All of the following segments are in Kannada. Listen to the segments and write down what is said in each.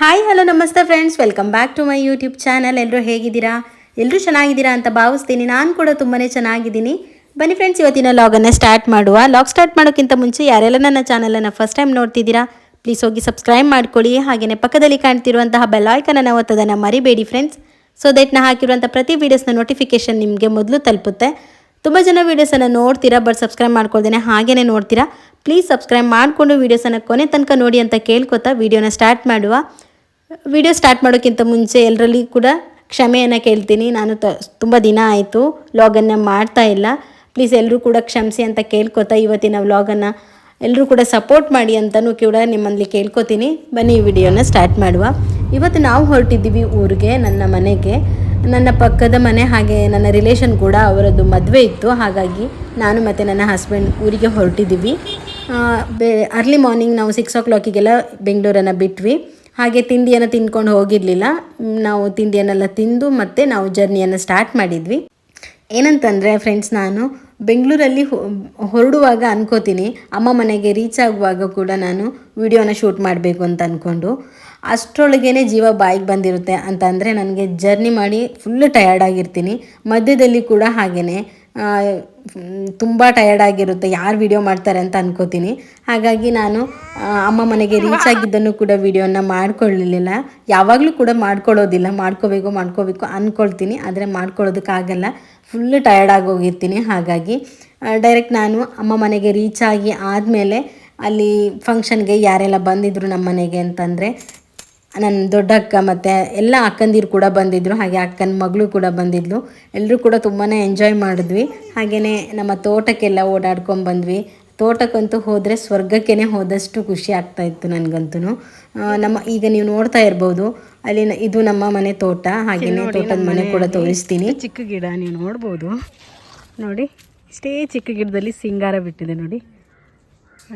ಹಾಯ್ ಹಲೋ ನಮಸ್ತೆ friends, welcome back to my YouTube channel. ಎಲ್ಲರೂ ಹೇಗಿದ್ದೀರಾ? ಎಲ್ಲರೂ ಚೆನ್ನಾಗಿದ್ದೀರಾ ಅಂತ ಭಾವಿಸ್ತೀನಿ. ನಾನು ಕೂಡ ತುಂಬಾ ಚೆನ್ನಾಗಿದ್ದೀನಿ. ಬನ್ನಿ ಫ್ರೆಂಡ್ಸ್, ಇವತ್ತಿನ ಲಾಗನ್ನು ಸ್ಟಾರ್ಟ್ ಮಾಡುವ. ಲಾಗ್ ಸ್ಟಾರ್ಟ್ ಮಾಡೋಕ್ಕಿಂತ ಮುಂಚೆ ಯಾರೆಲ್ಲ ನನ್ನ ಚಾನಲನ್ನು ಫಸ್ಟ್ ಟೈಮ್ ನೋಡ್ತಿದ್ದೀರಾ ಪ್ಲೀಸ್ ಹೋಗಿ ಸಬ್ಸ್ಕ್ರೈಬ್ ಮಾಡ್ಕೊಳ್ಳಿ. ಹಾಗೆಯೇ ಪಕ್ಕದಲ್ಲಿ ಕಾಣ್ತಿರುವಂತಹ ಬೆಲ್ ಐಕನನ್ನು ಒತ್ತೋದನ್ನು ಮರಿಬೇಡಿ ಫ್ರೆಂಡ್ಸ್. ಸೊ ದಟ್ ನಾ ಹಾಕಿರುವಂಥ ಪ್ರತಿ ವೀಡಿಯೋಸ್ನ ನೋಟಿಫಿಕೇಷನ್ ನಿಮಗೆ ಮೊದಲು ತಲುಪುತ್ತೆ. ತುಂಬ ಜನ ವೀಡಿಯೋಸನ್ನು ನೋಡ್ತೀರಾ ಬಟ್ ಸಬ್ಸ್ಕ್ರೈಬ್ ಮಾಡ್ಕೊಳ್ದೇನೆ ಹಾಗೇ ನೋಡ್ತೀರಾ. ಪ್ಲೀಸ್ ಸಬ್ಸ್ಕ್ರೈಬ್ ಮಾಡಿಕೊಂಡು ವೀಡಿಯೋಸನ್ನು ಕೊನೆ ತನಕ ನೋಡಿ ಅಂತ ಕೇಳ್ಕೊತಾ ವೀಡಿಯೋನ ಸ್ಟಾರ್ಟ್ ಮಾಡುವ. ವಿಡಿಯೋ ಸ್ಟಾರ್ಟ್ ಮಾಡೋಕ್ಕಿಂತ ಮುಂಚೆ ಎಲ್ಲರಲ್ಲಿ ಕೂಡ ಕ್ಷಮೆಯನ್ನು ಕೇಳ್ತೀನಿ. ನಾನು ತುಂಬ ದಿನ ಆಯಿತು ವ್ಲಾಗನ್ನು ಮಾಡ್ತಾ ಇಲ್ಲ. ಪ್ಲೀಸ್ ಎಲ್ಲರೂ ಕೂಡ ಕ್ಷಮಿಸಿ ಅಂತ ಕೇಳ್ಕೊತಾ ಇವತ್ತಿನ ವ್ಲಾಗನ್ನು ಎಲ್ಲರೂ ಕೂಡ ಸಪೋರ್ಟ್ ಮಾಡಿ ಅಂತಲೂ ಕೂಡ ನಿಮ್ಮಲ್ಲಿ ಕೇಳ್ಕೊತೀನಿ. ಬನ್ನಿ ಈ ವಿಡಿಯೋನ ಸ್ಟಾರ್ಟ್ ಮಾಡುವ. ಇವತ್ತು ನಾವು ಹೊರಟಿದ್ದೀವಿ ಊರಿಗೆ, ನನ್ನ ಮನೆಗೆ. ನನ್ನ ಪಕ್ಕದ ಮನೆ ಹಾಗೆ ನನ್ನ ರಿಲೇಷನ್ ಕೂಡ ಅವರದ್ದು ಮದುವೆ ಇತ್ತು. ಹಾಗಾಗಿ ನಾನು ಮತ್ತು ನನ್ನ ಹಸ್ಬೆಂಡ್ ಊರಿಗೆ ಹೊರಟಿದ್ದೀವಿ. ಅರ್ಲಿ ಮಾರ್ನಿಂಗ್ ನಾವು 6 o'clockಗೆಲ್ಲ ಬೆಂಗಳೂರನ್ನು ಬಿಟ್ವಿ. ಹಾಗೆ ತಿಂಡಿಯನ್ನು ತಿಂದ್ಕೊಂಡು ಹೋಗಿರಲಿಲ್ಲ. ನಾವು ತಿಂಡಿಯನ್ನೆಲ್ಲ ತಿಂದು ಮತ್ತು ನಾವು ಜರ್ನಿಯನ್ನು ಸ್ಟಾರ್ಟ್ ಮಾಡಿದ್ವಿ. ಏನಂತಂದರೆ ಫ್ರೆಂಡ್ಸ್, ನಾನು ಬೆಂಗಳೂರಲ್ಲಿ ಹೊರಡುವಾಗ ಅನ್ಕೋತೀನಿ ಅಮ್ಮ ಮನೆಗೆ ರೀಚ್ ಆಗುವಾಗ ಕೂಡ ನಾನು ವಿಡಿಯೋನ ಶೂಟ್ ಮಾಡಬೇಕು ಅಂತ ಅಂದ್ಕೊಂಡು, ಅಷ್ಟರೊಳಗೇ ಜೀವ ಬಾಯಿಗೆ ಬಂದಿರುತ್ತೆ. ಅಂತಂದರೆ ನನಗೆ ಜರ್ನಿ ಮಾಡಿ ಫುಲ್ಲು ಟಯರ್ಡ್ ಆಗಿರ್ತೀನಿ. ಮಧ್ಯದಲ್ಲಿ ಕೂಡ ಹಾಗೆಯೇ ತುಂಬ ಟಯರ್ಡ್ ಆಗಿರುತ್ತೆ. ಯಾರು ವಿಡಿಯೋ ಮಾಡ್ತಾರೆ ಅಂತ ಅನ್ಕೋತೀನಿ. ಹಾಗಾಗಿ ನಾನು ಅಮ್ಮ ಮನೆಗೆ ರೀಚ್ ಆಗಿದ್ದನ್ನು ಕೂಡ ವಿಡಿಯೋನ ಮಾಡ್ಕೊಳ್ಳಲಿಲ್ಲ. ಯಾವಾಗಲೂ ಕೂಡ ಮಾಡ್ಕೋಬೇಕು ಅಂದ್ಕೊಳ್ತೀನಿ, ಆದರೆ ಮಾಡ್ಕೊಳ್ಳೋದಕ್ಕಾಗಲ್ಲ. Full tired ಆಗೋಗಿರ್ತೀನಿ. ಹಾಗಾಗಿ ಡೈರೆಕ್ಟ್ ನಾನು ಅಮ್ಮ ಮನೆಗೆ ರೀಚ್ ಆಗಿ ಆದಮೇಲೆ ಅಲ್ಲಿ ಫಂಕ್ಷನ್ಗೆ ಯಾರೆಲ್ಲ ಬಂದಿದ್ದರು ನಮ್ಮ ಮನೆಗೆ ಅಂತಂದರೆ, ನನ್ನ ದೊಡ್ಡ ಅಕ್ಕ ಮತ್ತು ಎಲ್ಲ ಅಕ್ಕಂದಿರು ಕೂಡ ಬಂದಿದ್ದರು. ಹಾಗೆ ಅಕ್ಕನ ಮಗಳು ಕೂಡ ಬಂದಿದ್ಲು. ಎಲ್ಲರೂ ಕೂಡ ತುಂಬಾ ಎಂಜಾಯ್ ಮಾಡಿದ್ವಿ. ಹಾಗೆಯೇ ನಮ್ಮ ತೋಟಕ್ಕೆಲ್ಲ ಓಡಾಡ್ಕೊಂಡ್ಬಂದ್ವಿ. ತೋಟಕ್ಕಂತೂ ಹೋದರೆ ಸ್ವರ್ಗಕ್ಕೇ ಹೋದಷ್ಟು ಖುಷಿ ಆಗ್ತಾಯಿತ್ತು ನನಗಂತೂ. ಈಗ ನೀವು ನೋಡ್ತಾ ಇರ್ಬೋದು, ಅಲ್ಲಿ ಇದು ನಮ್ಮ ಮನೆ ತೋಟ. ಹಾಗೆಯೇ ತೋಟದ ಮನೆ ಕೂಡ ತೋರಿಸ್ತೀನಿ. ಚಿಕ್ಕ ಗಿಡ ನೀವು ನೋಡ್ಬೋದು ನೋಡಿ, ಇಷ್ಟೇ ಚಿಕ್ಕ ಗಿಡದಲ್ಲಿ ಸಿಂಗಾರ ಬಿಟ್ಟಿದೆ ನೋಡಿ.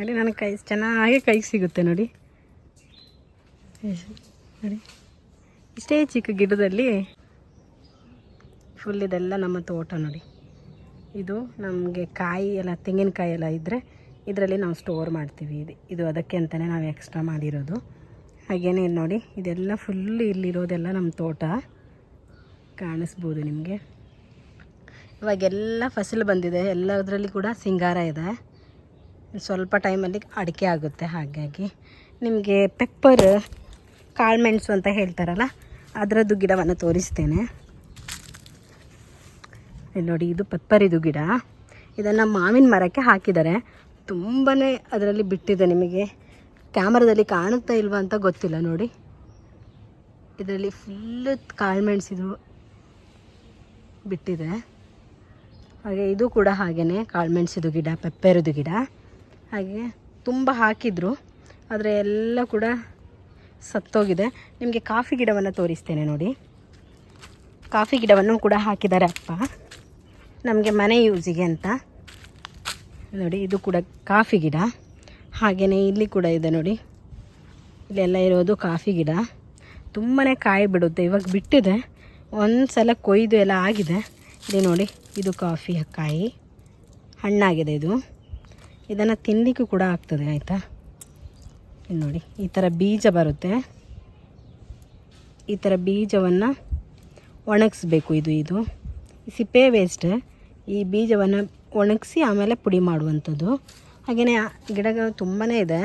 ಅಲ್ಲಿ ನನ್ನ ಚೆನ್ನಾಗಿ ಕೈಗೆ ಸಿಗುತ್ತೆ ನೋಡಿ. ಇಷ್ಟೇ ಚಿಕ್ಕ ಗಿಡದಲ್ಲಿ ಫುಲ್ ಇದೆಲ್ಲ ನಮ್ಮ ತೋಟ ನೋಡಿ. ಇದು ನಮಗೆ ಕಾಯಿ ಎಲ್ಲ, ತೆಂಗಿನಕಾಯಿ ಎಲ್ಲ ಇದ್ದರೆ ಇದರಲ್ಲಿ ನಾವು ಸ್ಟೋರ್ ಮಾಡ್ತೀವಿ. ಇದು ಅದಕ್ಕೆ ಅಂತಲೇ ನಾವು ಎಕ್ಸ್ಟ್ರಾ ಮಾಡಿರೋದು. ಹಾಗೇನೇ ನೋಡಿ, ಇದೆಲ್ಲ ಫುಲ್ ಇಲ್ಲಿರೋದೆಲ್ಲ ನಮ್ಮ ತೋಟ ಕಾಣಿಸ್ಬೋದು ನಿಮಗೆ. ಇವಾಗೆಲ್ಲ ಫಸಲು ಬಂದಿದೆ, ಎಲ್ಲದರಲ್ಲಿ ಕೂಡ ಸಿಂಗಾರ ಇದೆ. ಸ್ವಲ್ಪ ಟೈಮಲ್ಲಿ ಅಡಿಕೆ ಆಗುತ್ತೆ. ಹಾಗಾಗಿ ನಿಮಗೆ ಪೆಪ್ಪರ್, ಕಾಳುಮೆಣಸು ಅಂತ ಹೇಳ್ತಾರಲ್ಲ, ಅದರದ್ದು ಗಿಡವನ್ನು ತೋರಿಸ್ತೇನೆ. ಇಲ್ಲಿ ನೋಡಿ, ಇದು ಪೆಪ್ಪರಿದು ಗಿಡ. ಇದನ್ನು ಮಾವಿನ ಮರಕ್ಕೆ ಹಾಕಿದ್ದಾರೆ. ತುಂಬಾ ಅದರಲ್ಲಿ ಬಿಟ್ಟಿದೆ. ನಿಮಗೆ ಕ್ಯಾಮರಾದಲ್ಲಿ ಕಾಣುತ್ತಾ ಇಲ್ವಾ ಅಂತ ಗೊತ್ತಿಲ್ಲ ನೋಡಿ. ಇದರಲ್ಲಿ ಫುಲ್ಲು ಕಾಳುಮೆಣಸಿದು ಬಿಟ್ಟಿದೆ. ಹಾಗೆ ಇದು ಕೂಡ ಹಾಗೆಯೇ ಕಾಳುಮೆಣಸಿದು ಗಿಡ, ಪೆಪ್ಪರಿದು ಗಿಡ. ಹಾಗೆ ತುಂಬ ಹಾಕಿದ್ರು, ಆದರೆ ಎಲ್ಲ ಕೂಡ ಸತ್ತೋಗಿದೆ. ನಿಮಗೆ ಕಾಫಿ ಗಿಡವನ್ನು ತೋರಿಸ್ತೇನೆ ನೋಡಿ. ಕಾಫಿ ಗಿಡವನ್ನು ಕೂಡ ಹಾಕಿದ್ದಾರೆ ಅಪ್ಪ, ನಮಗೆ ಮನೆ ಯೂಸಿಗೆ ಅಂತ ನೋಡಿ. ಇದು ಕೂಡ ಕಾಫಿ ಗಿಡ. ಹಾಗೆಯೇ ಇಲ್ಲಿ ಕೂಡ ಇದೆ ನೋಡಿ, ಇಲ್ಲೆಲ್ಲ ಇರೋದು ಕಾಫಿ ಗಿಡ. ತುಂಬಾ ಕಾಯಿ ಬಿಡುತ್ತೆ. ಇವಾಗ ಬಿಟ್ಟಿದೆ, ಒಂದು ಸಲ ಕೊಯ್ದು ಎಲ್ಲ ಆಗಿದೆ. ಇಲ್ಲಿ ನೋಡಿ, ಇದು ಕಾಫಿ ಕಾಯಿ ಹಣ್ಣಾಗಿದೆ. ಇದನ್ನು ತಿನ್ನಲಿಕ್ಕೂ ಕೂಡ ಆಗ್ತದೆ, ಆಯಿತಾ. ಇಲ್ಲಿ ನೋಡಿ, ಈ ಥರ ಬೀಜ ಬರುತ್ತೆ. ಈ ಥರ ಬೀಜವನ್ನು ಒಣಗಿಸ್ಬೇಕು. ಇದು ಸಿಪ್ಪೆ ವೇಸ್ಟ್. ಈ ಬೀಜವನ್ನು ಒಣಗಿಸಿ ಆಮೇಲೆ ಪುಡಿ ಮಾಡುವಂಥದ್ದು. ಹಾಗೆಯೇ ಗಿಡಗಳು ತುಂಬಾ ಇದೆ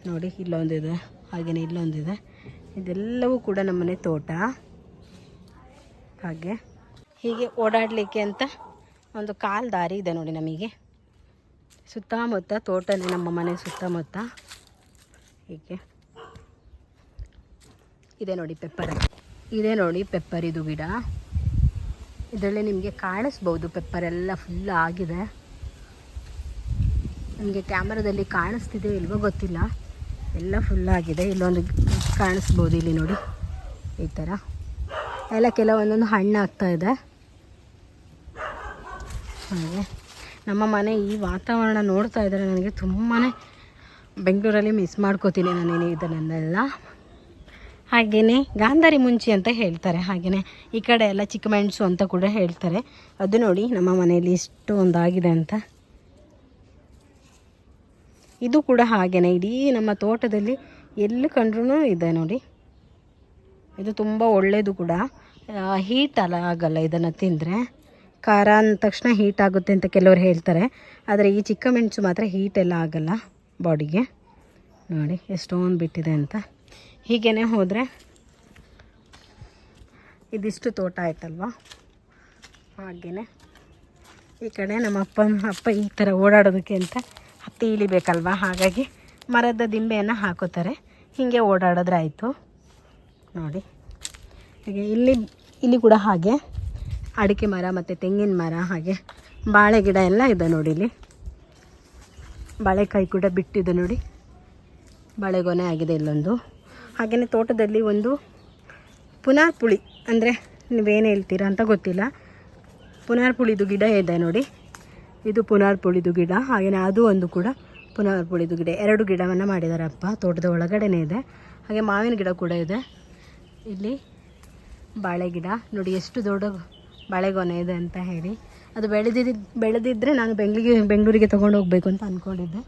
ನೋಡಿ. ಇಲ್ಲೊಂದಿದೆ, ಹಾಗೆಯೇ ಇಲ್ಲೊಂದಿದೆ. ಇದೆಲ್ಲವೂ ಕೂಡ ನಮ್ಮನೆ ತೋಟ. ಹೀಗೆ ಓಡಾಡಲಿಕ್ಕೆ ಅಂತ ಒಂದು ಕಾಲು ದಾರಿ ಇದೆ ನೋಡಿ ನಮಗೆ. ಸುತ್ತಮುತ್ತ ತೋಟನೇ, ನಮ್ಮ ಮನೆ ಸುತ್ತಮುತ್ತ ಹೀಗೆ ಇದೆ ನೋಡಿ. ಇದೆ ನೋಡಿ ಪೆಪ್ಪರಿದು ಗಿಡ. ಇದರಲ್ಲಿ ನಿಮಗೆ ಕಾಣಿಸ್ಬೋದು, ಪೆಪ್ಪರೆಲ್ಲ ಫುಲ್ ಆಗಿದೆ. ನಿಮಗೆ ಕ್ಯಾಮರಾದಲ್ಲಿ ಕಾಣಿಸ್ತಿದೆ ಇಲ್ವೋ ಗೊತ್ತಿಲ್ಲ, ಎಲ್ಲ ಫುಲ್ಲಾಗಿದೆ. ಇಲ್ಲೊಂದು ಕಾಣಿಸ್ಬೋದು, ಇಲ್ಲಿ ನೋಡಿ. ಈ ಥರ ಎಲ್ಲ ಕೆಲವೊಂದೊಂದು ಹಣ್ಣು ಆಗ್ತಾಯಿದೆ. ಹಾಗೆ ನಮ್ಮ ಮನೆ ಈ ವಾತಾವರಣ ನೋಡ್ತಾ ಇದ್ದರೆ ನನಗೆ ತುಂಬಾ ಬೆಂಗಳೂರಲ್ಲಿ ಮಿಸ್ ಮಾಡ್ಕೋತೀನಿ ನಾನು ಇದನ್ನೆಲ್ಲ. ಹಾಗೆಯೇ ಗಾಂಧಾರಿ ಮುಂಚಿ ಅಂತ ಹೇಳ್ತಾರೆ. ಹಾಗೆಯೇ ಈ ಕಡೆ ಎಲ್ಲ ಚಿಕ್ಕಮೆಣಸು ಅಂತ ಕೂಡ ಹೇಳ್ತಾರೆ. ಅದು ನೋಡಿ ನಮ್ಮ ಮನೆಯಲ್ಲಿ ಇಷ್ಟು ಒಂದಾಗಿದೆ ಅಂತ. ಇದು ಕೂಡ ಹಾಗೆಯೇ ಇಡೀ ನಮ್ಮ ತೋಟದಲ್ಲಿ ಎಲ್ಲಿ ಕಂಡ್ರೂ ಇದೆ ನೋಡಿ. ಇದು ತುಂಬ ಒಳ್ಳೆಯದು ಕೂಡ, ಹೀಟ್ ಆಗಲ್ಲ ಇದನ್ನು ತಿಂದರೆ. ಖಾರ ಅಂದ ತಕ್ಷಣ ಹೀಟ್ ಆಗುತ್ತೆ ಅಂತ ಕೆಲವರು ಹೇಳ್ತಾರೆ, ಆದರೆ ಈ ಚಿಕ್ಕ ಮೆಣಸು ಮಾತ್ರ ಹೀಟ್ ಎಲ್ಲ ಆಗಲ್ಲ ಬಾಡಿಗೆ. ನೋಡಿ ಎಷ್ಟೊಂದು ಬಿಟ್ಟಿದೆ ಅಂತ. ಹೀಗೇ ಹೋದರೆ ಇದಿಷ್ಟು ತೋಟ ಆಯ್ತಲ್ವ. ಹಾಗೆಯೇ ಈ ಕಡೆ ನಮ್ಮ ಅಪ್ಪ ಈ ಥರ ಓಡಾಡೋದಕ್ಕೆ ಅಂತ ಹತ್ತಿ ಇಳಿಬೇಕಲ್ವ, ಹಾಗಾಗಿ ಮರದ ದಿಂಬೆಯನ್ನು ಹಾಕೋತಾರೆ. ಹೀಗೆ ಓಡಾಡಿದ್ರೆ ಆಯಿತು ನೋಡಿ. ಹಾಗೆ ಇಲ್ಲಿ ಕೂಡ ಹಾಗೆ ಅಡಿಕೆ ಮರ ಮತ್ತು ತೆಂಗಿನ ಮರ, ಹಾಗೆ ಬಾಳೆ ಗಿಡ ಎಲ್ಲ ಇದೆ ನೋಡಿ. ಇಲ್ಲಿ ಬಾಳೆಕಾಯಿ ಕೂಡ ಬಿಟ್ಟಿದೆ ನೋಡಿ, ಬಾಳೆಗೊನೆ ಆಗಿದೆ ಇಲ್ಲೊಂದು. ಹಾಗೆಯೇ ತೋಟದಲ್ಲಿ ಒಂದು ಪುನಾರ್ ಪುಳಿ, ಅಂದರೆ ನೀವೇನು ಹೇಳ್ತೀರಾ ಅಂತ ಗೊತ್ತಿಲ್ಲ, ಪುನಾರ್ ಪುಳಿದು ಗಿಡ ಇದೆ ನೋಡಿ. ಇದು ಪುನಾರ್ ಪುಳಿದು ಗಿಡ, ಹಾಗೆಯೇ ಅದು ಒಂದು ಕೂಡ ಪುನಾರ್ ಪುಳಿದು ಗಿಡ. 2 ಗಿಡವನ್ನು ಮಾಡಿದ್ದಾರೆ ಅಪ್ಪ, ತೋಟದ ಒಳಗಡೆನೇ ಇದೆ. ಹಾಗೆ ಮಾವಿನ ಗಿಡ ಕೂಡ ಇದೆ. ಇಲ್ಲಿ ಬಾಳೆ ಗಿಡ ನೋಡಿ, ಎಷ್ಟು ದೊಡ್ಡ ಬಾಳೆಗೊನೆ ಇದೆ ಅಂತ ಹೇಳಿ. ಅದು ಬೆಳೆದಿದ್ದರೆ ನಾನು ಬೆಂಗಳೂರಿಗೆ ತೊಗೊಂಡು ಹೋಗಬೇಕು ಅಂತ ಅಂದ್ಕೊಂಡಿದ್ದೆ.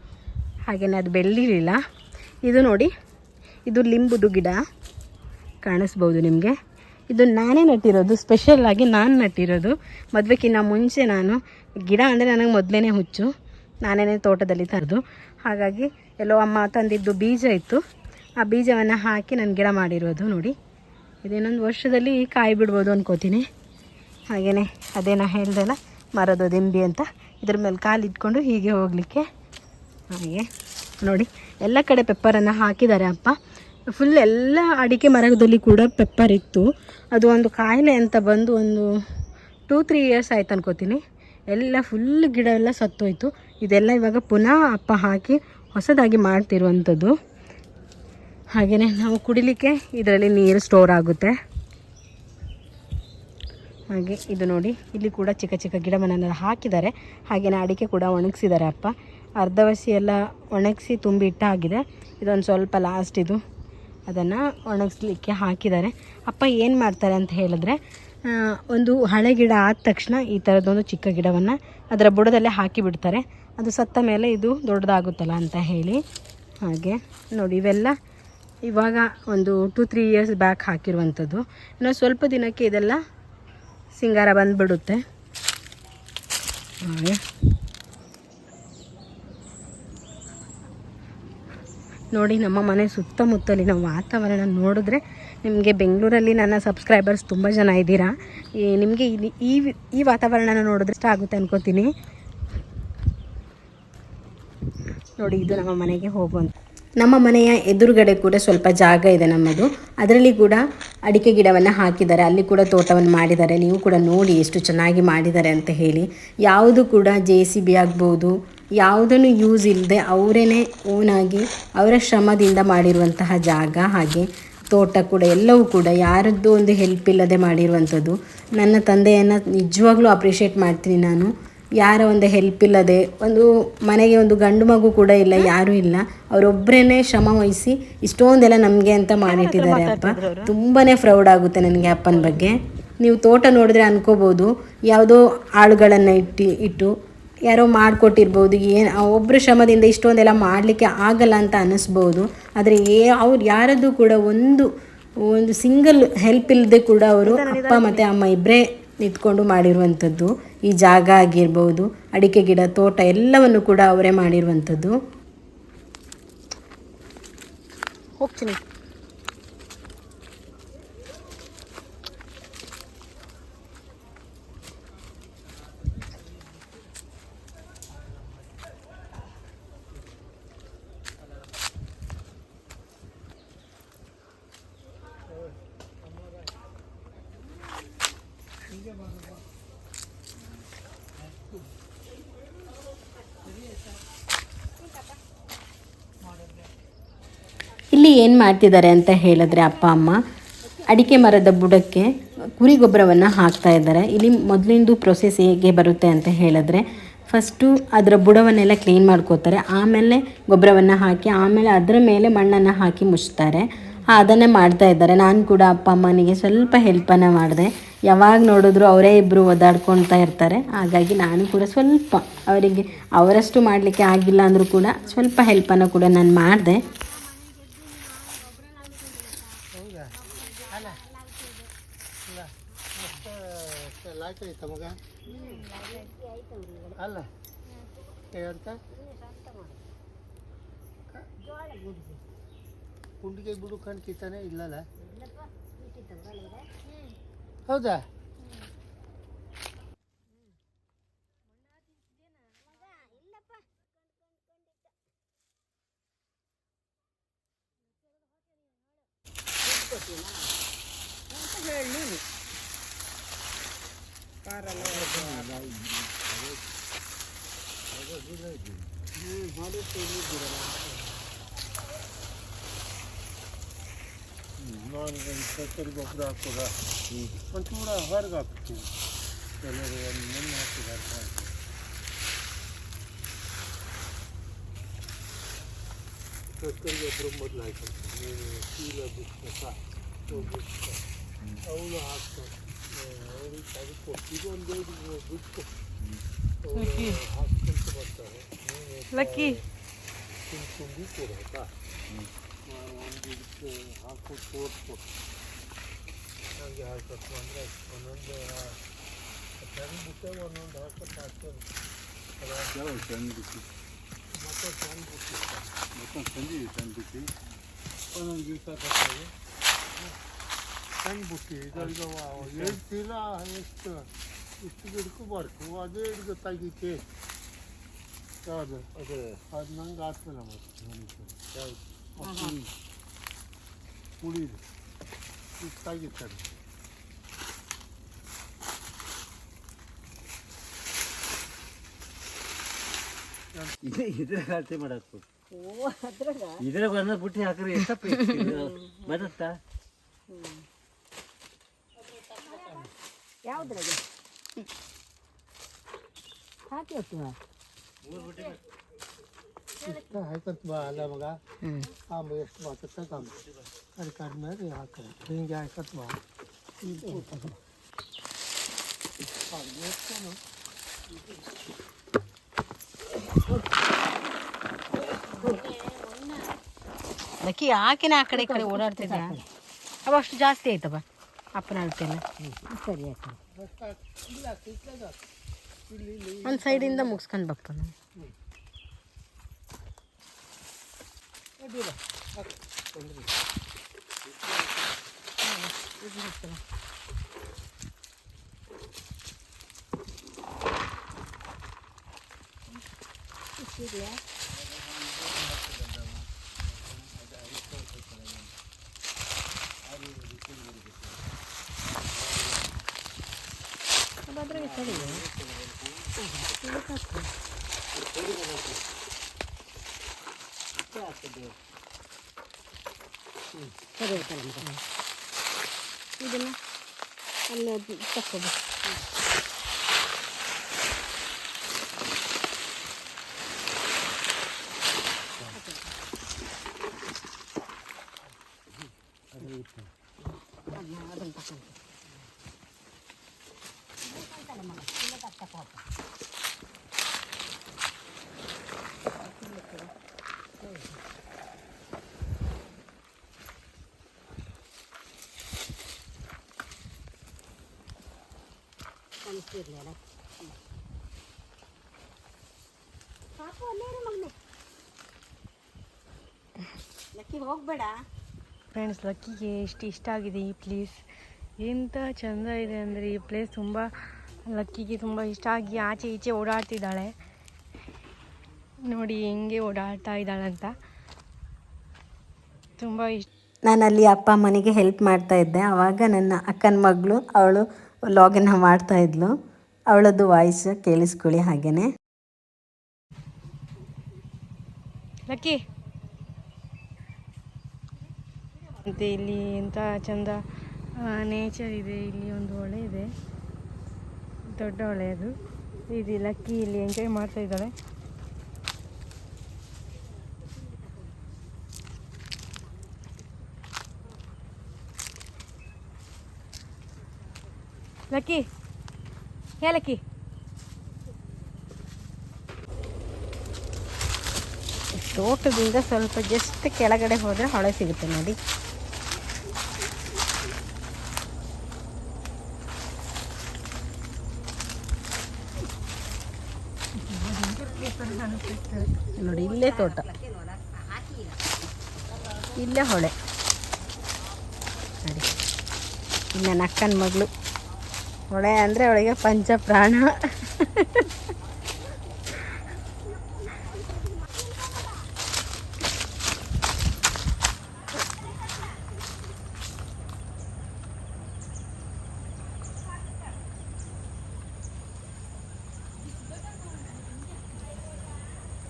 ಹಾಗೆಯೇ ಅದು ಬೆಳೀಲಿಲ್ಲ. ಇದು ನೋಡಿ, ಇದು ಲಿಂಬುದು ಗಿಡ ಕಾಣಿಸ್ಬೋದು ನಿಮಗೆ. ಇದು ನಾನೇ ನಟ್ಟಿರೋದು, ಸ್ಪೆಷಲ್ಲಾಗಿ ನಾನು ನಟ್ಟಿರೋದು. ಮದುವೆಗಿನ್ನ ಮುಂಚೆ ನಾನು ಗಿಡ ಅಂದರೆ ನನಗೆ ಮೊದಲೇ ಹುಚ್ಚು, ನಾನೇ ತೋಟದಲ್ಲಿ ತರೋದು. ಹಾಗಾಗಿ ಎಲ್ಲೋ ಅಮ್ಮ ತಂದಿದ್ದು ಬೀಜ ಇತ್ತು, ಆ ಬೀಜವನ್ನು ಹಾಕಿ ನಾನು ಗಿಡ ಮಾಡಿರೋದು ನೋಡಿ. ಇದೇನೊಂದು ವರ್ಷದಲ್ಲಿ ಕಾಯಿ ಬಿಡ್ಬೋದು ಅನ್ಕೋತೀನಿ. ಹಾಗೆಯೇ ಅದೇನೋ ಹೇಳ್ದಲ್ಲ, ಮರದ ದಿಂಬಿ ಅಂತ, ಇದ್ರ ಮೇಲೆ ಕಾಲು ಇಟ್ಕೊಂಡು ಹೀಗೆ ಹೋಗಲಿಕ್ಕೆ. ಹಾಗೆ ನೋಡಿ ಎಲ್ಲ ಕಡೆ ಪೆಪ್ಪರನ್ನು ಹಾಕಿದ್ದಾರೆ ಅಪ್ಪ. ಫುಲ್ ಎಲ್ಲ ಅಡಿಕೆ ಮರದಲ್ಲಿ ಕೂಡ ಪೆಪ್ಪರ್ ಇತ್ತು. ಅದು ಒಂದು ಕಾಯಿಲೆ ಅಂತ ಬಂದು ಒಂದು 2-3 ಇಯರ್ಸ್ ಆಯ್ತು ಅನ್ಕೋತೀನಿ. ಎಲ್ಲ ಫುಲ್ ಗಿಡ ಎಲ್ಲ ಸತ್ತೋಯ್ತು. ಇದೆಲ್ಲ ಇವಾಗ ಪುನಃ ಅಪ್ಪ ಹಾಕಿ ಹೊಸದಾಗಿ ಮಾಡ್ತಿರುವಂಥದ್ದು. ಹಾಗೆಯೇ ನಾವು ಕುಡಿಲಿಕ್ಕೆ ಇದರಲ್ಲಿ ನೀರು ಸ್ಟೋರ್ ಆಗುತ್ತೆ. ಹಾಗೆ ಇದು ನೋಡಿ, ಇಲ್ಲಿ ಕೂಡ ಚಿಕ್ಕ ಚಿಕ್ಕ ಗಿಡವನ್ನೆಲ್ಲ ಹಾಕಿದ್ದಾರೆ. ಹಾಗೆಯೇ ಅಡಿಕೆ ಕೂಡ ಒಣಗಿಸಿದ್ದಾರೆ ಅಪ್ಪ. ಅರ್ಧವಸಿ ಎಲ್ಲ ಒಣಗಿಸಿ ತುಂಬಿ ಇಟ್ಟಾಗಿದೆ. ಇದೊಂದು ಸ್ವಲ್ಪ ಲಾಸ್ಟ್ ಇದು, ಅದನ್ನು ಒಣಗಿಸ್ಲಿಕ್ಕೆ ಹಾಕಿದ್ದಾರೆ. ಅಪ್ಪ ಏನು ಮಾಡ್ತಾರೆ ಅಂತ ಹೇಳಿದ್ರೆ, ಒಂದು ಹಳೆ ಗಿಡ ಆದ ತಕ್ಷಣ ಈ ಥರದೊಂದು ಚಿಕ್ಕ ಗಿಡವನ್ನು ಅದರ ಬುಡದಲ್ಲೇ ಹಾಕಿಬಿಡ್ತಾರೆ. ಅದು ಸತ್ತ ಮೇಲೆ ಇದು ದೊಡ್ಡದಾಗುತ್ತಲ್ಲ ಅಂತ ಹೇಳಿ. ಹಾಗೆ ನೋಡಿ, ಇವೆಲ್ಲ ಇವಾಗ ಒಂದು 2-3 ಇಯರ್ಸ್ ಬ್ಯಾಕ್ ಹಾಕಿರುವಂಥದ್ದು. ಇನ್ನು ಸ್ವಲ್ಪ ದಿನಕ್ಕೆ ಇದೆಲ್ಲ ಸಿಂಗಾರ ಬಂದುಬಿಡುತ್ತೆ. ಹಾಗೆ ನೋಡಿ, ನಮ್ಮ ಮನೆ ಸುತ್ತಮುತ್ತಲಿನ ವಾತಾವರಣ ನೋಡಿದ್ರೆ ನಿಮಗೆ ಬೆಂಗಳೂರಲ್ಲಿ ನನ್ನ ಸಬ್ಸ್ಕ್ರೈಬರ್ಸ್ ತುಂಬ ಜನ ಇದ್ದೀರಾ. ನಿಮಗೆ ಈ ವಾತಾವರಣನ ನೋಡಿದ್ರೆ ಇಷ್ಟ ಆಗುತ್ತೆ ಅನ್ಕೋತೀನಿ. ನೋಡಿ, ಇದು ನಮ್ಮ ಮನೆಗೆ ಹೋಗುವಂಥ, ನಮ್ಮ ಮನೆಯ ಎದುರುಗಡೆ ಕೂಡ ಸ್ವಲ್ಪ ಜಾಗ ಇದೆ ನಮ್ಮದು. ಅದರಲ್ಲಿ ಕೂಡ ಅಡಿಕೆ ಗಿಡವನ್ನು ಹಾಕಿದ್ದಾರೆ, ಅಲ್ಲಿ ಕೂಡ ತೋಟವನ್ನು ಮಾಡಿದ್ದಾರೆ. ನೀವು ಕೂಡ ನೋಡಿ ಎಷ್ಟು ಚೆನ್ನಾಗಿ ಮಾಡಿದ್ದಾರೆ ಅಂತ ಹೇಳಿ. ಯಾವುದು ಕೂಡ JCB ಆಗ್ಬೋದು, ಯಾವುದನ್ನು ಯೂಸ್ ಇಲ್ಲದೆ ಅವರೇ ಓನಾಗಿ ಅವರ ಶ್ರಮದಿಂದ ಮಾಡಿರುವಂತಹ ಜಾಗ. ಹಾಗೆ ತೋಟ ಕೂಡ ಎಲ್ಲವೂ ಕೂಡ ಯಾರದ್ದು ಒಂದು ಹೆಲ್ಪ್ ಇಲ್ಲದೆ ಮಾಡಿರುವಂಥದ್ದು. ನನ್ನ ತಂದೆಯನ್ನು ನಿಜವಾಗ್ಲೂ ಅಪ್ರಿಷಿಯೇಟ್ ಮಾಡ್ತೀನಿ ನಾನು. ಯಾರ ಒಂದು ಹೆಲ್ಪ್ ಇಲ್ಲದೆ, ಒಂದು ಮನೆಗೆ ಒಂದು ಗಂಡು ಮಗು ಕೂಡ ಇಲ್ಲ, ಯಾರೂ ಇಲ್ಲ, ಅವರೊಬ್ಬರೇ ಶ್ರಮ ವಹಿಸಿ ಇಷ್ಟೊಂದೆಲ್ಲ ನಮಗೆ ಅಂತ ಮಾಡಿಟ್ಟಿದ್ದಾರೆ ಅಪ್ಪ. ತುಂಬಾ ಪ್ರೌಡ್ ಆಗುತ್ತೆ ನನಗೆ ಅಪ್ಪನ ಬಗ್ಗೆ. ನೀವು ತೋಟ ನೋಡಿದ್ರೆ ಅನ್ಕೋಬೋದು ಯಾವುದೋ ಆಳುಗಳನ್ನು ಇಟ್ಟು ಯಾರೋ ಮಾಡಿಕೊಟ್ಟಿರ್ಬೋದು, ಒಬ್ಬರ ಶ್ರಮದಿಂದ ಇಷ್ಟೊಂದೆಲ್ಲ ಮಾಡಲಿಕ್ಕೆ ಆಗಲ್ಲ ಅಂತ ಅನ್ನಿಸ್ಬೋದು. ಆದರೆ ಅವ್ರು ಯಾರದ್ದು ಕೂಡ ಒಂದು ಸಿಂಗಲ್ ಹೆಲ್ಪ್ ಇಲ್ಲದೆ ಕೂಡ ಅವರು ಅಪ್ಪ ಮತ್ತು ಅಮ್ಮ ಇಬ್ಬರೇ ನಿಂತ್ಕೊಂಡು ಮಾಡಿರುವಂಥದ್ದು. ಈ ಜಾಗ ಆಗಿರ್ಬೋದು, ಅಡಿಕೆ ಗಿಡ, ತೋಟ ಎಲ್ಲವನ್ನು ಕೂಡ ಅವರೇ ಮಾಡಿರುವಂಥದ್ದು. ಹೋಗ್ತೀನಿ. ಇಲ್ಲಿ ಏನು ಮಾಡ್ತಿದ್ದಾರೆ ಅಂತ ಹೇಳಿದ್ರೆ, ಅಪ್ಪ ಅಮ್ಮ ಅಡಿಕೆ ಮರದ ಬುಡಕ್ಕೆ ಕುರಿ ಗೊಬ್ಬರವನ್ನು ಹಾಕ್ತಾ ಇದ್ದಾರೆ. ಇಲ್ಲಿ ಮೊದಲಿಂದು ಪ್ರೊಸೆಸ್ ಹೇಗೆ ಬರುತ್ತೆ ಅಂತ ಹೇಳಿದ್ರೆ, ಫಸ್ಟು ಅದರ ಬುಡವನ್ನೆಲ್ಲ ಕ್ಲೀನ್ ಮಾಡ್ಕೋತಾರೆ, ಆಮೇಲೆ ಗೊಬ್ಬರವನ್ನು ಹಾಕಿ, ಆಮೇಲೆ ಅದರ ಮೇಲೆ ಮಣ್ಣನ್ನು ಹಾಕಿ ಮುಚ್ತಾರೆ. ಅದನ್ನೇ ಮಾಡ್ತಾ ಇದ್ದಾರೆ. ನಾನು ಕೂಡ ಅಪ್ಪ ಅಮ್ಮನಿಗೆ ಸ್ವಲ್ಪ ಹೆಲ್ಪನ್ನು ಮಾಡಿದೆ. ಯಾವಾಗ ನೋಡಿದ್ರು ಅವರೇ ಇಬ್ಬರು ಒದ್ದಾಡ್ಕೊಳ್ತಾ ಇರ್ತಾರೆ. ಹಾಗಾಗಿ ನಾನು ಕೂಡ ಸ್ವಲ್ಪ ಅವರಿಗೆ ಅವರಷ್ಟು ಮಾಡಲಿಕ್ಕೆ ಆಗಿಲ್ಲ ಅಂದರೂ ಕೂಡ ಸ್ವಲ್ಪ ಹೆಲ್ಪನ್ನು ಕೂಡ ನಾನು ಮಾಡಿದೆ. ಹೌದಾ ಅಲ್ಲ ಇಲ್ಲ ಮತ್ತೆ ಲಾಯ್ಕ್ ಆಯ್ತಾ ಮಗ ಅಲ್ಲ ಅಂತ ಕುಂಡಿಗೆ ಬಿಡು ಕಾಣ್ಕಿತಾನೆ ಇಲ್ಲಲ್ಲ ಹೌದಾ ಹೇಳಿ ನಾನು ಸರ್ಕಾರಿ ಗೊಬ್ಬರ ಹಾಕೋದ ಒಂಚೂರ ಹೊರಗೆ ಹಾಕ್ತೀನಿ ಎಲ್ಲರೂ ಒಂದು ಮಣ್ಣು ಹಾಕಿದ್ದಾರೆ ಸರ್ಕಾರಿ ಗೊಬ್ಬರ ಮೊದಲು ಹಾಕಿ ಚೀಲ ಬಿಟ್ಟು ಅವಳು ಹಾಕ್ತಾರೆ ಅವ್ರಿಗೆ ಅದು ಕೊಟ್ಟು ಒಂದು ಬಿಟ್ಟು ಹಾಕ್ಕೊಂತ ಬರ್ತಾರೆ ಲಕ್ಕಿ ತುಂಬಿ ಕೊಡೋದಾ ಒಂದು ಇದಕ್ಕೆ ಹಾಕ್ಕೊಂಡು ತೋರಿಸ್ಕೊಟ್ಟು ಹಾಗೆ ಹಾಕತ್ತು ಅಂದರೆ ಒಂದೊಂದು ಸಣ್ಣ ಬಿಟ್ಟೆ ಒಂದೊಂದು ಹಾಕತ್ತು ಹಾಕ್ತಾರೆ ಸಣ್ಣ ಬಿಟ್ಟು ಮತ್ತೆ ಸಣ್ಣ ಬಿಟ್ಟು ಮತ್ತೊಂದು ಸಂಜೆ ಸಣ್ಣ ಬಿಟ್ಟು ಒಂದೊಂದು ದಿವಸ ಹಾಕ್ತಾರೆ ಸಣ್ಣ ಬಿಟ್ಟು ಈಗ ಹೇಳ್ತೀರ ಎಷ್ಟು ಇಷ್ಟು ಗಿಡಕ್ಕೂ ಬರ್ಕು ಅದೇ ಹಿಡ್ದು ತೆಗಿತೆ ಯಾವುದು ಅದೇ ಅದು ನಂಗೆ ಆಗ್ತಲ್ಲ ಮತ್ತೆ ಯಾವುದು ಉಳಿದು ಇದು ತೆಗಿತಾರೆ ಇದ್ರಾಗ ಅಳತೆ ಮಾಡಬೇಕು ಇದ್ರಾಗ ಬಂದ ಬುಟ್ಟಿ ಹಾಕ್ರಿ ಎಷ್ಟಪ್ಪ ಬರುತ್ತಾ ಯಾವ್ದ್ರಾಗ ಹಾಕಿ ಹೋಗ್ತೀವ ಇಷ್ಟ ಹಾಕತ್ ಬಾ ಅಲ್ಲ ಮಗ ಆಂಬ ಎಷ್ಟು ಬಾಕತ್ತ ಕಾಂಬ ಅದು ಕಡಿಮೆ ರೀ ಹಾಕೋದು ಹಿಂಗೆ ಹಾಕತ್ ಬಾ ಲಕ್ಕಿ ಆಕಿನ ಆ ಕಡೆ ಈ ಕಡೆ ಓಡಾಡ್ತಿದ್ದೆ ಅವ ಅಷ್ಟು ಜಾಸ್ತಿ ಆಯ್ತವ ಅಪ್ಪನ ಅಳತೆಲ್ಲ ಸರಿ ಆಯ್ತು ಒಂದು ಸೈಡಿಂದ ಮುಗಿಸ್ಕೊಂಡು ಬಪ್ಪ ನಾವು ಅದಾದ್ರೆ ಸರಿ ಸರಿ ಆಯ್ತಲ್ಲ ಇದನ್ನ ಅಲ್ಲೇ ತಕ್ಕೋದು ಅದನ್ನು ತಗೊಂಡು ಕಲಿಸಿರ್ಲಿಲ್ಲ ಸಾಕು ಅಲ್ಲೇ ಮಗನೆ ಲಕ್ಕಿ ಹೋಗ್ಬೇಡ ಫ್ರೆಂಡ್ಸ್ ಲಕ್ಕಿಗೆ ಎಷ್ಟು ಇಷ್ಟ ಆಗಿದೆ ಈ ಪ್ಲೇಸ್ ಎಂಥ ಚೆಂದ ಇದೆ ಅಂದರೆ ಈ ಪ್ಲೇಸ್ ತುಂಬ ಲಕ್ಕಿಗೆ ತುಂಬ ಇಷ್ಟ ಆಗಿ ಆಚೆ ಈಚೆ ಓಡಾಡ್ತಿದ್ದಾಳೆ ನೋಡಿ ಹೆಂಗೆ ಓಡಾಡ್ತಾ ಇದ್ದಾಳಂತ ತುಂಬ ಇಷ್ಟ. ನಾನಲ್ಲಿ ಅಪ್ಪ ಅಮ್ಮನಿಗೆ ಹೆಲ್ಪ್ ಮಾಡ್ತಾ ಇದ್ದೆ ಆವಾಗ ನನ್ನ ಅಕ್ಕನ ಮಗಳು ಅವಳು ಲಾಗಿನ್ ಮಾಡ್ತಾ ಇದ್ಲು ಅವಳದ್ದು ವಾಯ್ಸ್ ಕೇಳಿಸ್ಕೊಳ್ಳಿ ಹಾಗೇನೆ. ಲಕ್ಕಿ ಮತ್ತು ಇಲ್ಲಿ ಎಂಥ ಚಂದ ನೇಚರ್ ಇದೆ. ಇಲ್ಲಿ ಒಂದು ಹೊಳೆ ಇದೆ, ದೊಡ್ಡ ಹೊಳೆ ಅದು. ಇದು ಲಕ್ಕಿ ಇಲ್ಲಿ ಎಂಜಾಯ್ ಮಾಡ್ತಾ ಇದ್ದಾಳೆ. ಲಕ್ಕಿ ಹೇ ಲಕ್ಕಿ, ತೋಟದಿಂದ ಸ್ವಲ್ಪ ಜಸ್ಟ್ ಕೆಳಗಡೆ ಹೋದರೆ ಹೊಳೆ ಸಿಗುತ್ತೆ ನೋಡಿ. ನೋಡಿ ಇಲ್ಲೇ ತೋಟ, ಇಲ್ಲೇ ಹೊಳೆ ನೋಡಿ. ಇನ್ನು ನಕ್ಕನ ಮಗಳು ಹೊಳೆ ಅಂದರೆ ಅವಳಿಗೆ ಪಂಚ ಪ್ರಾಣ.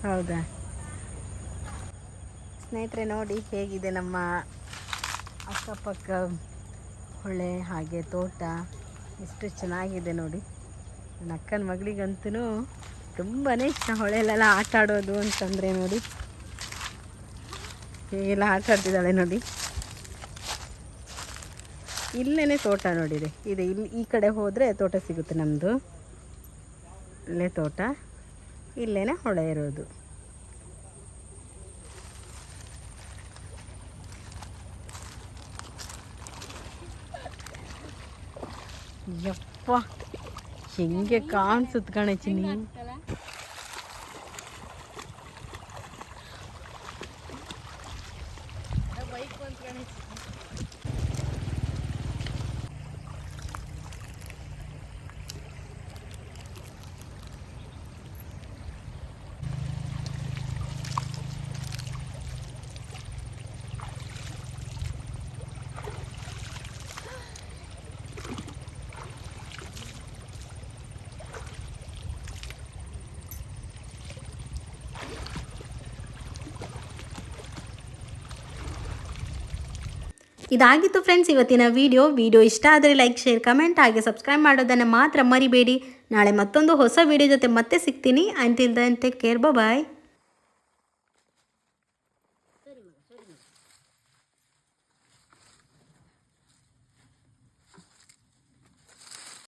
ಹೌದಾ ಸ್ನೇಹಿತರೆ, ನೋಡಿ ಹೇಗಿದೆ ನಮ್ಮ ಅಕ್ಕಪಕ್ಕ ಹೊಳೆ ಹಾಗೆ ತೋಟ, ಎಷ್ಟು ಚೆನ್ನಾಗಿದೆ ನೋಡಿ. ನಕ್ಕನ ಮಗಳಿಗಂತೂ ತುಂಬಾ ಇಷ್ಟ ಹೊಳೆಯಲ್ಲೆಲ್ಲ ಆಟ ಆಡೋದು ಅಂತಂದರೆ. ನೋಡಿ ಹೇಗೆಲ್ಲ ಆಟ ಆಡ್ತಿದ್ದಾಳೆ ನೋಡಿ. ಇಲ್ಲೇ ತೋಟ ನೋಡಿದೆ ಇದೆ, ಇಲ್ಲಿ ಈ ಕಡೆ ಹೋದರೆ ತೋಟ ಸಿಗುತ್ತೆ ನಮ್ಮದು. ಇಲ್ಲೇ ತೋಟ, ಇಲ್ಲೇ ಹೊಳೆ ಇರೋದು. ಯಪ್ಪ ಹೆಂಗೆ ಕಾಣಿಸುತ್ತೆ ಕಣೆ ಚಿನ್ನಿ. ಇದಾಗಿತ್ತು ಫ್ರೆಂಡ್ಸ್ ಇವತ್ತಿನ ವಿಡಿಯೋ ಇಷ್ಟ ಆದರೆ ಲೈಕ್, ಶೇರ್, ಕಮೆಂಟ್ ಹಾಗೆ ಸಬ್ಸ್ಕ್ರೈಬ್ ಮಾಡೋದನ್ನು ಮಾತ್ರ ಮರಿಬೇಡಿ. ನಾಳೆ ಮತ್ತೊಂದು ಹೊಸ ವಿಡಿಯೋ ಜೊತೆ ಮತ್ತೆ ಸಿಗ್ತೀನಿ. ಅಂಟಿಲ್ ದೆನ್ ಟೇಕ್ ಕೇರ್, ಬಾಯ್.